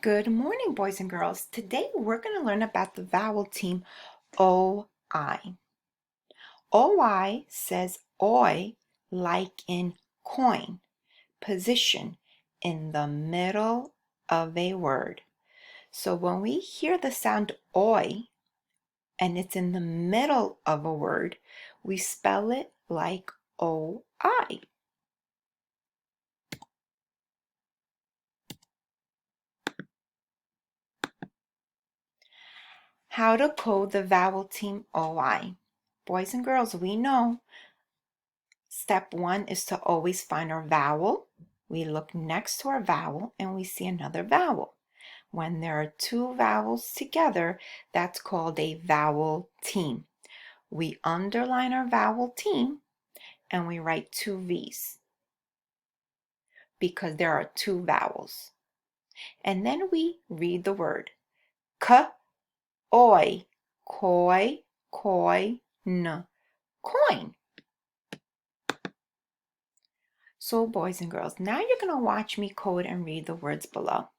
Good morning, boys and girls. Today we're going to learn about the vowel team OI. OI says oi like in coin, position in the middle of a word. So when we hear the sound oi and it's in the middle of a word, we spell it like OI. How to code the vowel team OI. Boys and girls, we know step one is to always find our vowel. We look next to our vowel and we see another vowel. When there are two vowels together, that's called a vowel team. We underline our vowel team and we write two V's because there are two vowels. And then we read the word k, oi, koi, koi, n, coin. So boys and girls, now you're going to watch me code and read the words below.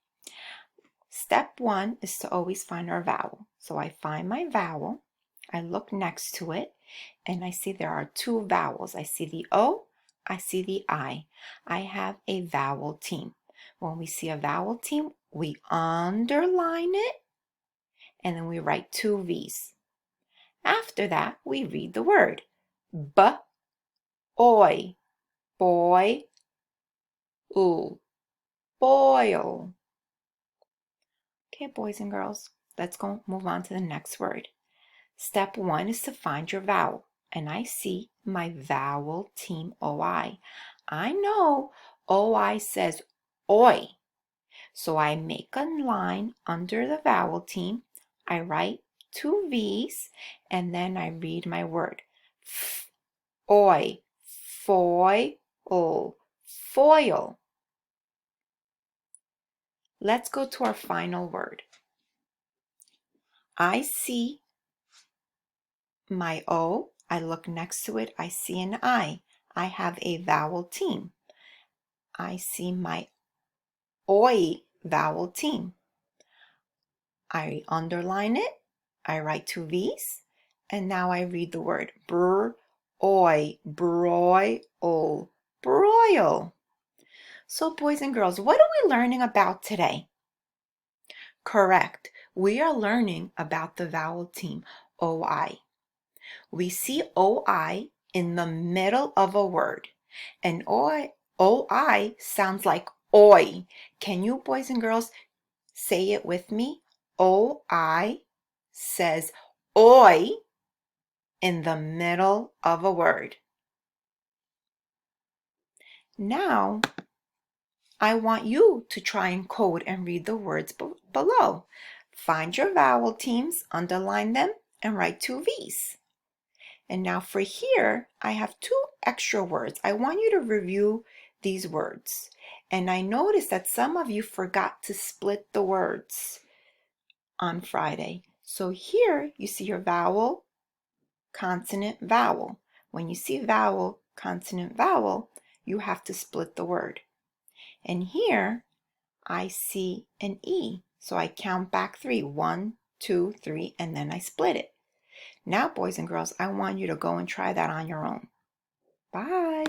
Step one is to always find our vowel. So I find my vowel, I look next to it, and I see there are two vowels. I see the O, I see the I. I have a vowel team. When we see a vowel team, we underline it, and then we write two V's. After that, we read the word. B, oi, boy, oo, boil. Okay, boys and girls, let's go move on to the next word. Step one is to find your vowel, and I see my vowel team OI. I know OI says oi, so I make a line under the vowel team. I write two V's, and then I read my word. F, oi, foil, foil. Let's go to our final word. I see my O, I look next to it, I see an I. I have a vowel team. I see my OI vowel team. I underline it, I write two V's, and now I read the word oi, broil, broil. So boys and girls, what are we learning about today? Correct, we are learning about the vowel team OI. We see OI in the middle of a word. And OI sounds like oi. Can you boys and girls say it with me? OI says oi in the middle of a word. Now, I want you to try and code and read the words below. Find your vowel teams, underline them, and write two V's. And now for here, I have two extra words. I want you to review these words. And I noticed that some of you forgot to split the words on Friday. So here you see your vowel, consonant, vowel. When you see vowel, consonant, vowel, you have to split the word. And here I see an E. So I count back three. 1, 2, 3, and then I split it. Now, boys and girls, I want you to go and try that on your own. Bye.